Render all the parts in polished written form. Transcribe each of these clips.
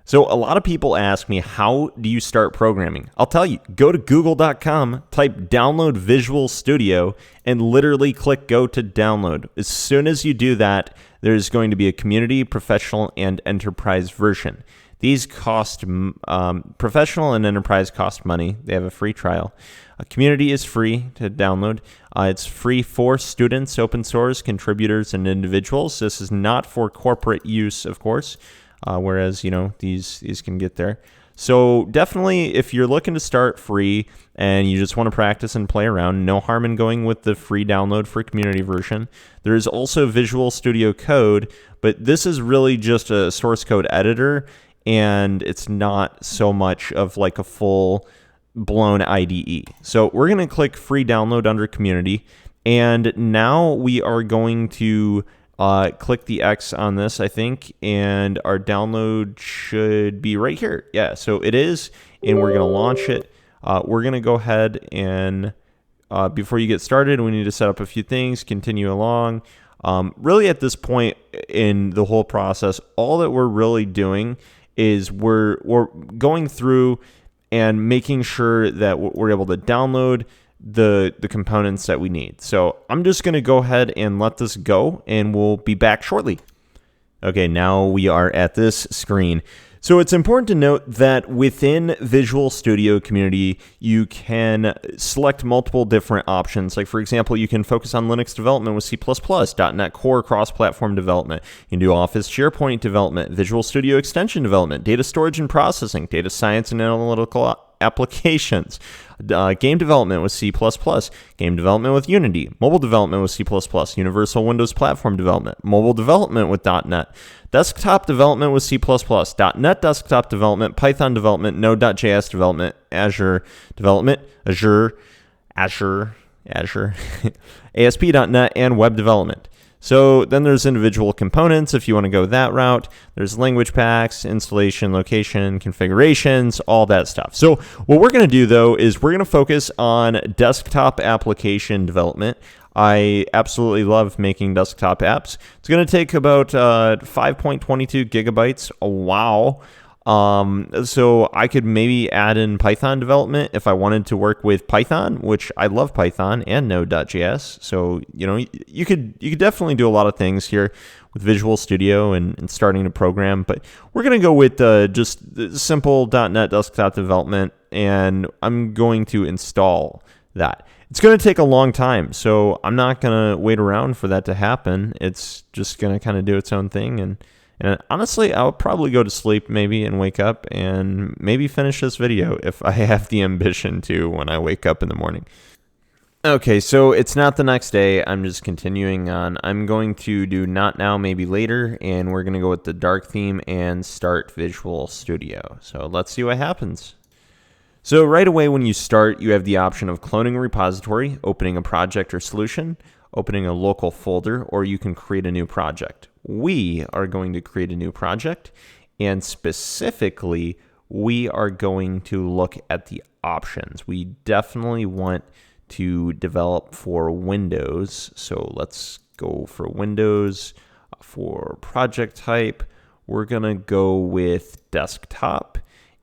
So a lot of people ask me, how do you start programming? I'll tell you, go to google.com, type download Visual Studio, and literally click go to download. As soon as you do that, there's going to be a community, professional, and enterprise version. These cost, professional and enterprise cost money. They have a free trial. A community is free to download. It's free for students, open source, contributors, and individuals. This is not for corporate use, of course. Whereas, these can get there. So definitely, if you're looking to start free and you just want to practice and play around, no harm in going with the free download for community version. There is also Visual Studio Code, but this is really just a source code editor, and it's not so much of like a full blown IDE. So we're going to click free download under community, and now we are going to click the X on this, I think, and our download should be right here. Yeah, so it is, and we're going to launch it. We're going to go ahead and, before you get started, we need to set up a few things, continue along. Really at this point in the whole process, all that we're really doing is we're going through and making sure that we're able to download the components that we need. So I'm just going to go ahead and let this go, and we'll be back shortly. Okay, now we are at this screen. So it's important to note that within Visual Studio Community, you can select multiple different options. Like, for example, you can focus on Linux development with C++, .NET Core cross-platform development. You can do Office SharePoint development, Visual Studio Extension development, data storage and processing, data science and analytical applications, game development with C++, game development with Unity, mobile development with C++, Universal Windows Platform development, mobile development with .NET, desktop development with C++, .NET desktop development, Python development, Node.js development, Azure development, Azure, ASP.NET, and web development. So then there's individual components if you want to go that route. There's language packs, installation, location, configurations, all that stuff. So what we're going to do, though, is we're going to focus on desktop application development. I absolutely love making desktop apps. It's going to take about 5.22 gigabytes. Oh, wow. So I could maybe add in Python development if I wanted to work with Python, which I love Python, and Node.js. So, you could definitely do a lot of things here with Visual Studio and starting to program, but we're going to go with just the simple .NET desktop development, and I'm going to install that. It's going to take a long time, so I'm not going to wait around for that to happen. It's just going to kind of do its own thing, and honestly, I'll probably go to sleep maybe and wake up and maybe finish this video if I have the ambition to when I wake up in the morning. Okay, so it's not the next day. I'm just continuing on. I'm going to do not now, maybe later, and we're going to go with the dark theme and start Visual Studio. So let's see what happens. So right away when you start, you have the option of cloning a repository, opening a project or solution, opening a local folder, or you can create a new project. We are going to create a new project, and specifically, we are going to look at the options. We definitely want to develop for Windows, so let's go for Windows. For project type, we're going to go with desktop,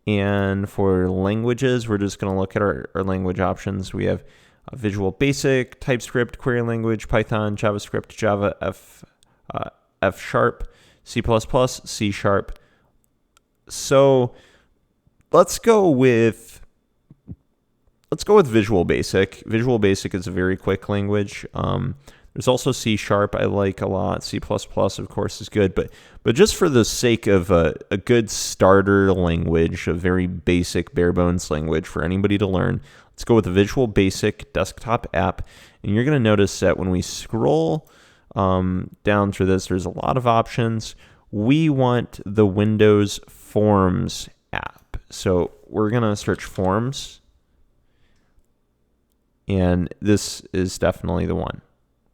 and for languages, we're just going to look at our language options. We have Visual Basic, TypeScript, Query Language, Python, JavaScript, Java, F Sharp, C++, C Sharp. So let's go with Visual Basic. Visual Basic is a very quick language. There's also C Sharp I like a lot. C++, of course, is good. But just for the sake of a good starter language, a very basic, bare bones language for anybody to learn, let's go with the Visual Basic desktop app. And you're going to notice that when we scroll down through this, there's a lot of options. We want the Windows Forms app. So we're going to search Forms. And this is definitely the one.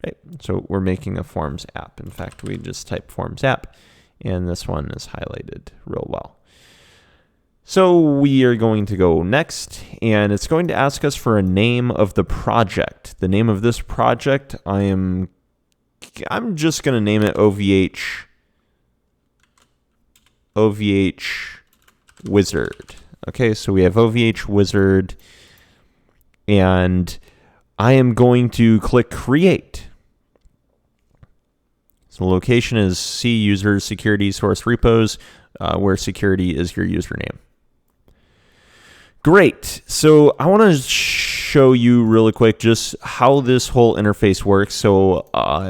Right? So we're making a Forms app. In fact, we just type Forms app, and this one is highlighted real well. So we are going to go next, and it's going to ask us for a name of the project. The name of this project, I'm just going to name it OVH wizard. Okay, so we have OVH wizard, and I am going to click create. So the location is C user security source repos, where security is your username. Great. So I want to show you really quick just how this whole interface works. So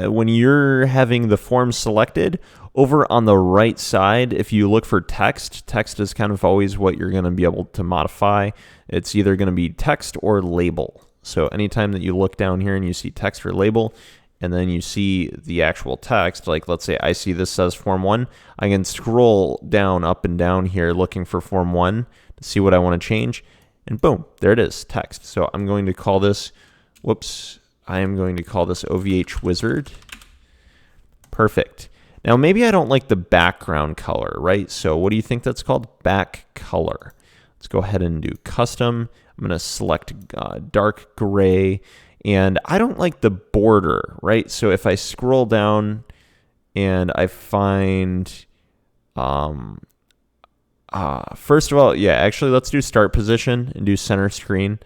when you're having the form selected, over on the right side, if you look for text, text is kind of always what you're going to be able to modify. It's either going to be text or label. So anytime that you look down here and you see text or label, and then you see the actual text, like let's say I see this says Form 1, I can scroll down, up and down here looking for Form 1 to see what I want to change, and boom, there it is, text. So I'm going to call this, I am going to call this OVH Wizard. Perfect. Now maybe I don't like the background color, right? So what do you think that's called? Back color. Let's go ahead and do custom. I'm going to select dark gray. And I don't like the border, right? So if I scroll down and I find, first of all, yeah, actually let's do start position and do center screen.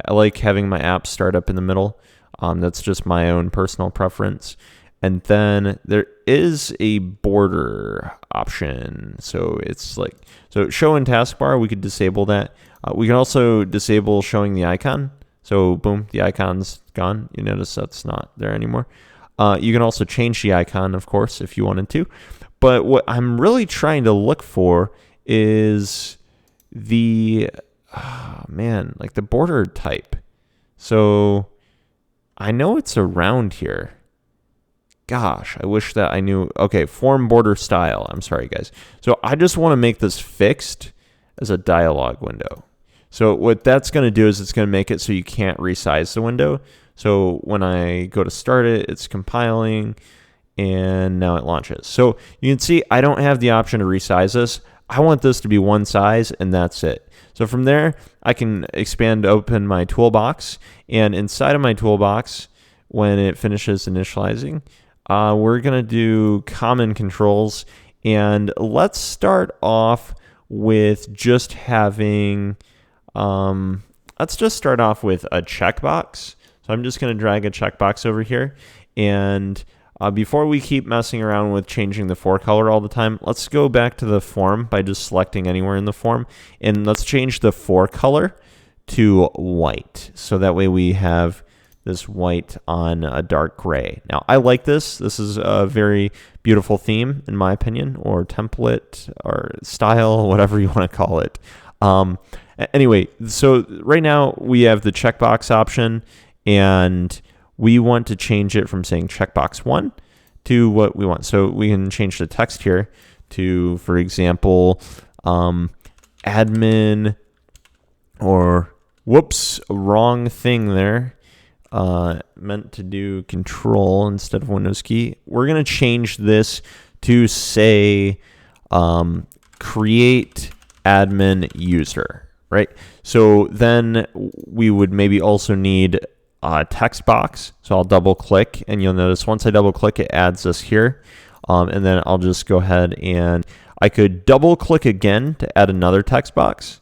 I like having my app start up in the middle. That's just my own personal preference. And then there is a border option. So it's like, so show in taskbar, we could disable that. We can also disable showing the icon. So boom, the icon's gone. You notice that's not there anymore. You can also change the icon, of course, if you wanted to. But what I'm really trying to look for is the, like the border type. So I know it's around here. Gosh, I wish that I knew. Okay, form border style. I'm sorry, guys. So I just want to make this fixed as a dialog window. So what that's going to do is it's going to make it so you can't resize the window. So when I go to start it, it's compiling, and now it launches. So you can see I don't have the option to resize this. I want this to be one size, and that's it. So from there, I can expand open my toolbox, and inside of my toolbox, when it finishes initializing, we're going to do common controls, and let's start off with just having, let's just start off with a checkbox. So I'm just going to drag a checkbox over here, and before we keep messing around with changing the for color all the time, let's go back to the form by just selecting anywhere in the form, and let's change the for color to white. So that way we have this white on a dark gray. Now, I like this. This is a very beautiful theme, in my opinion, or template, or style, whatever you want to call it. Anyway, so right now we have the checkbox option, and we want to change it from saying checkbox 1 to what we want. So we can change the text here to, for example, admin, or whoops, wrong thing there. Meant to do control instead of Windows key. We're going to change this to say create admin user, right? So then we would maybe also need a text box. So I'll double click, and you'll notice once I double click, it adds this here. And then I'll just go ahead and I could double click again to add another text box.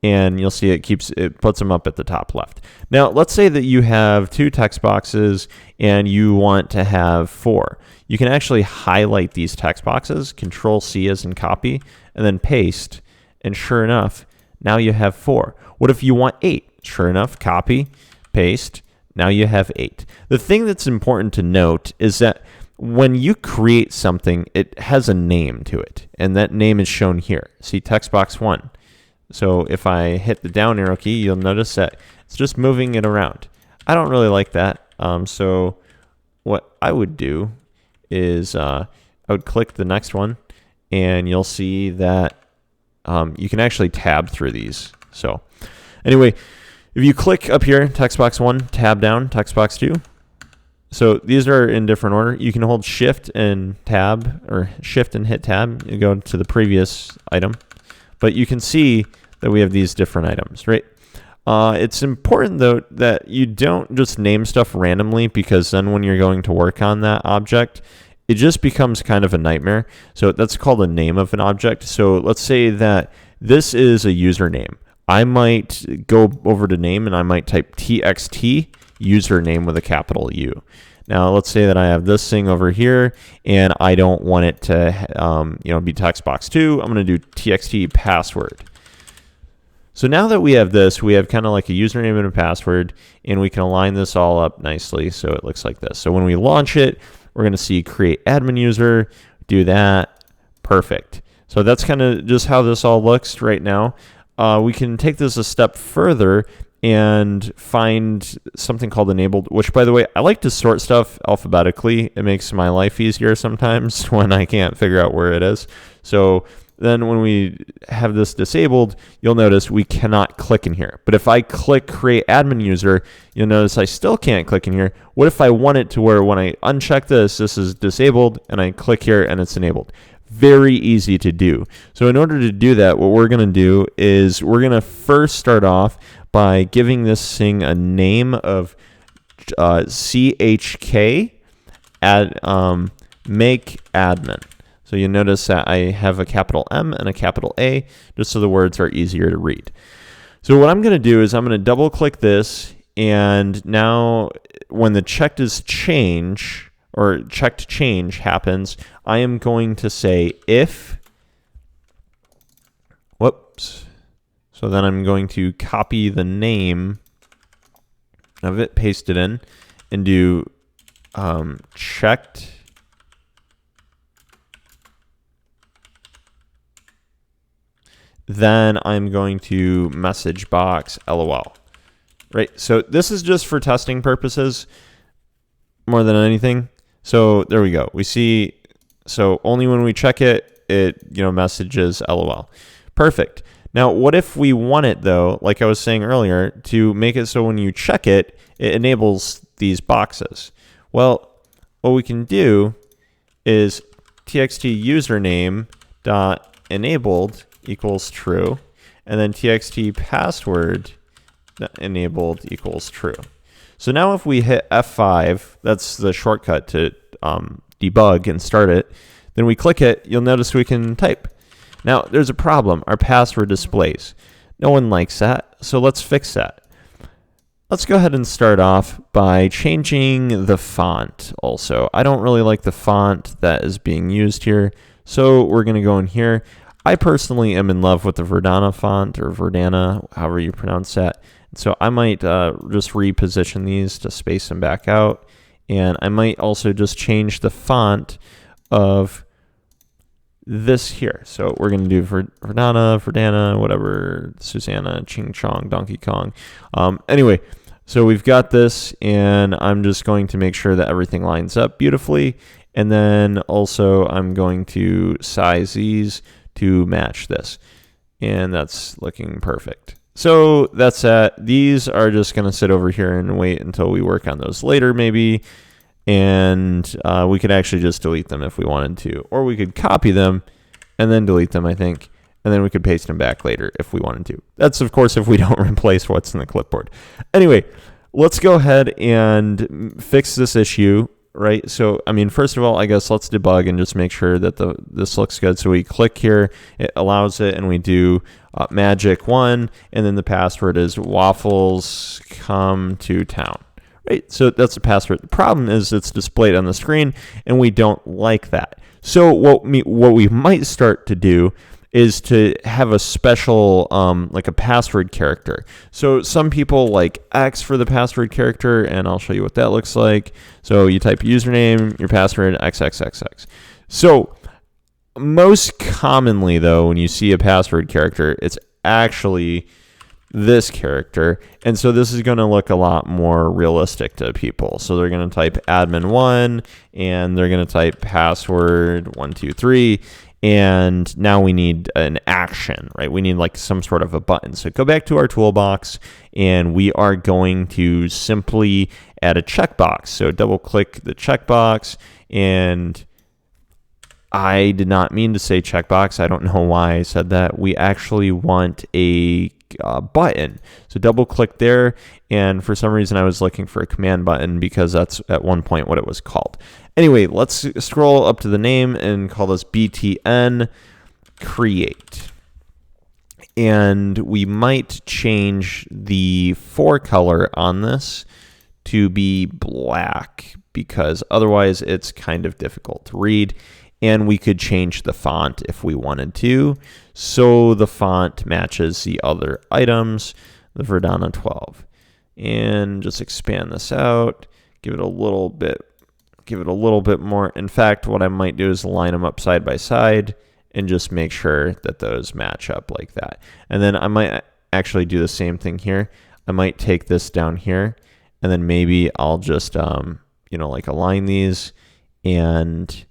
And you'll see it puts them up at the top left. Now, let's say that you have 2 text boxes and you want to have 4. You can actually highlight these text boxes, Control C as in copy, and then paste. And sure enough, now you have 4. What if you want 8? Sure enough, copy, paste, now you have 8. The thing that's important to note is that when you create something, it has a name to it, and that name is shown here. See, text box 1. So if I hit the down arrow key, you'll notice that it's just moving it around. I don't really like that. So what I would do is I would click the next one, and you'll see that you can actually tab through these. So anyway, if you click up here, text box 1, tab down, text box 2. So these are in different order. You can hold shift and tab, or shift and hit tab. You go to the previous item. But you can see that we have these different items, right? It's important, though, that you don't just name stuff randomly, because then when you're going to work on that object, it just becomes kind of a nightmare. So that's called a name of an object. So let's say that this is a username. I might go over to name and I might type txt username with a capital U. Now let's say that I have this thing over here and I don't want it to be text box 2. I'm going to do txt password. So now that we have this, we have kind of like a username and a password, and we can align this all up nicely so it looks like this. So when we launch it, we're going to see create admin user, do that, perfect. So that's kind of just how this all looks right now. We can take this a step further and find something called enabled, which, by the way, I like to sort stuff alphabetically. It makes my life easier sometimes when I can't figure out where it is. So then when we have this disabled, you'll notice we cannot click in here. But if I click create admin user, you'll notice I still can't click in here. What if I want it to where when I uncheck this is disabled, and I click here and it's enabled? Very easy to do. So in order to do that, what we're going to do is we're going to first start off by giving this thing a name of chk make admin. So you notice that I have a capital M and a capital A, just so the words are easier to read. So what I'm going to do is I'm going to double click this, and now when the checked change happens, I am going to say if, whoops. So then I'm going to copy the name of it, paste it in, and do checked then I'm going to message box LOL. Right, so this is just for testing purposes more than anything. So there we go. We see, so only when we check it, it messages LOL. Perfect. Now, what if we want it, though, like I was saying earlier, to make it so when you check it, it enables these boxes? Well, what we can do is txt username dot enabled equals true, and then txt password enabled equals true. So now if we hit F5, that's the shortcut to debug and start it, then we click it, you'll notice we can type. Now, there's a problem. Our password displays. No one likes that, so let's fix that. Let's go ahead and start off by changing the font also. I don't really like the font that is being used here, so we're going to go in here. I personally am in love with the Verdana font, or Verdana, however you pronounce that. So I might just reposition these to space them back out, and I might also just change the font of this here. So we're going to do Verdana, whatever, Susanna, Ching Chong, Donkey Kong. Anyway, so we've got this, and I'm just going to make sure that everything lines up beautifully. And then also I'm going to size these to match this. And that's looking perfect. So that's that. These are just going to sit over here and wait until we work on those later maybe. And we could actually just delete them if we wanted to. Or we could copy them and then delete them, I think. And then we could paste them back later if we wanted to. That's, of course, if we don't replace what's in the clipboard. Anyway, let's go ahead and fix this issue, right? So, I mean, first of all, I guess let's debug and just make sure that this looks good. So we click here, it allows it, and we do magic 1, and then the password is waffles come to town. Right, so that's the password. The problem is it's displayed on the screen, and we don't like that. So what we might start to do is to have a special, like a password character. So some people like X for the password character, and I'll show you what that looks like. So you type username, your password, XXXX. So most commonly, though, when you see a password character, it's actually this character, and so this is going to look a lot more realistic to people. So they're going to type admin1, and they're going to type password 123, and now we need an action, right? We need like some sort of a button. So go back to our toolbox, and we are going to simply add a checkbox. So double click the checkbox, and I did not mean to say checkbox. I don't know why I said that. We actually want a button. So double click there, and for some reason I was looking for a command button because that's at one point what it was called. Anyway, let's scroll up to the name and call this btn create. And we might change the forecolor on this to be black because otherwise it's kind of difficult to read. And we could change the font if we wanted to, so the font matches the other items, the Verdana 12. And just expand this out, give it a little bit more. In fact, what I might do is line them up side by side and just make sure that those match up like that. And then I might actually do the same thing here. I might take this down here, and then maybe I'll just, like align these, and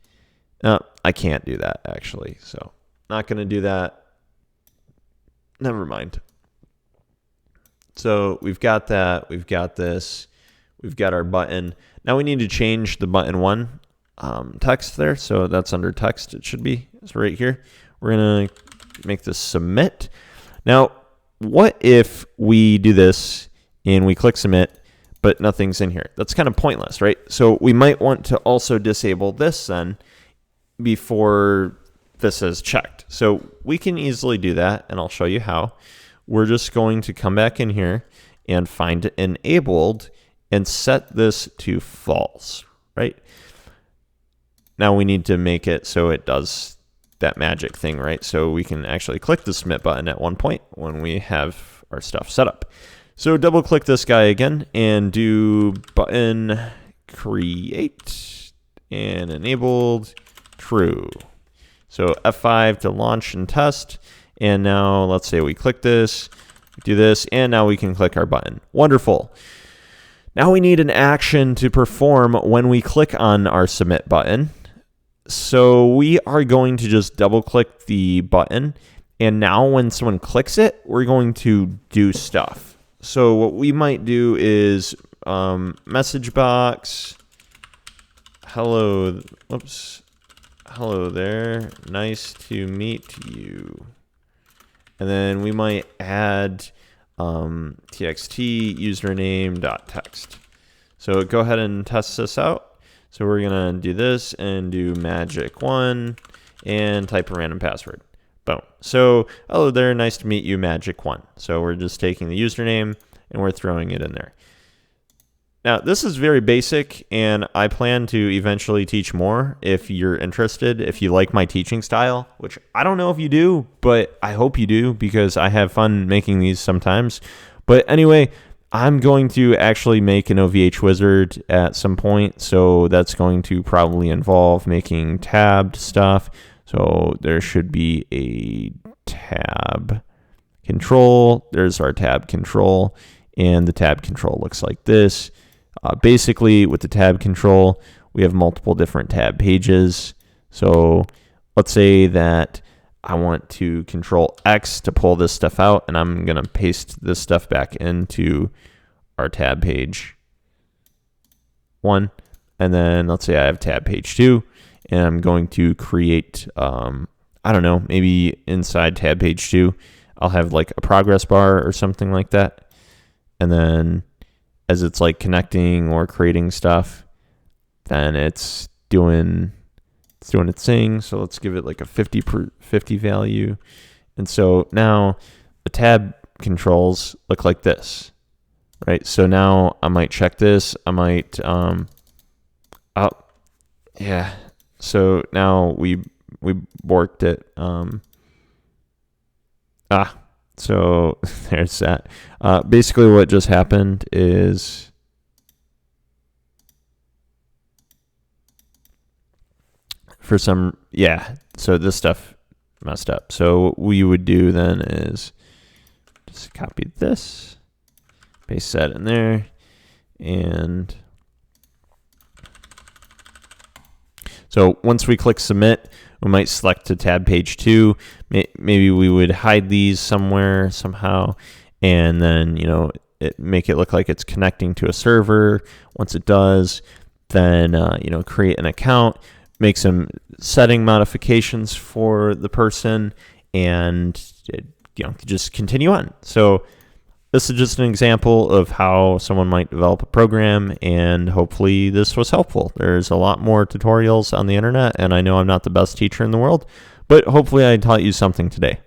I can't do that actually. So not going to do that. Never mind. So we've got that. We've got this. We've got our button. Now we need to change the button 1 text there. So that's under text. It should be. It's right here. We're going to make this submit. Now, what if we do this and we click submit, but nothing's in here? That's kind of pointless, right? So we might want to also disable this then before this is checked. So we can easily do that, and I'll show you how. We're just going to come back in here and find enabled and set this to false, right? Now we need to make it so it does that magic thing, right? So we can actually click the submit button at one point when we have our stuff set up. So double click this guy again and do button create and enabled true. So F5 to launch and test. And now let's say we click this, do this, and now we can click our button. Wonderful. Now we need an action to perform when we click on our submit button. So we are going to just double click the button. And now when someone clicks it, we're going to do stuff. So what we might do is message box, hello there, nice to meet you. And then we might add txt username.text. So go ahead and test this out. So we're going to do this and do magic1 and type a random password. Boom. So, hello there, nice to meet you, magic1. So we're just taking the username and we're throwing it in there. Now, this is very basic, and I plan to eventually teach more if you're interested, if you like my teaching style, which I don't know if you do, but I hope you do because I have fun making these sometimes. But anyway, I'm going to actually make an OVH wizard at some point, so that's going to probably involve making tabbed stuff. So there should be a tab control. There's our tab control, and the tab control looks like this. Basically, with the tab control, we have multiple different tab pages. So let's say that I want to control X to pull this stuff out, and I'm going to paste this stuff back into our tab page 1. And then let's say I have tab page 2, and I'm going to create, I don't know, maybe inside tab page 2, I'll have like a progress bar or something like that. And then as it's like connecting or creating stuff, then it's doing its thing. So let's give it like a 50 value. And so now the tab controls look like this, right? So now I might check this. I might, yeah. So now we worked it. So there's that. Basically what just happened is so this stuff messed up. So what we would do then is just copy this, paste that in there, and so once we click submit, we might select to tab page 2. Maybe we would hide these somewhere somehow, and then make it look like it's connecting to a server. Once it does, then create an account, make some setting modifications for the person, and just continue on. So this is just an example of how someone might develop a program, and hopefully this was helpful. There's a lot more tutorials on the internet, and I know I'm not the best teacher in the world, but hopefully I taught you something today.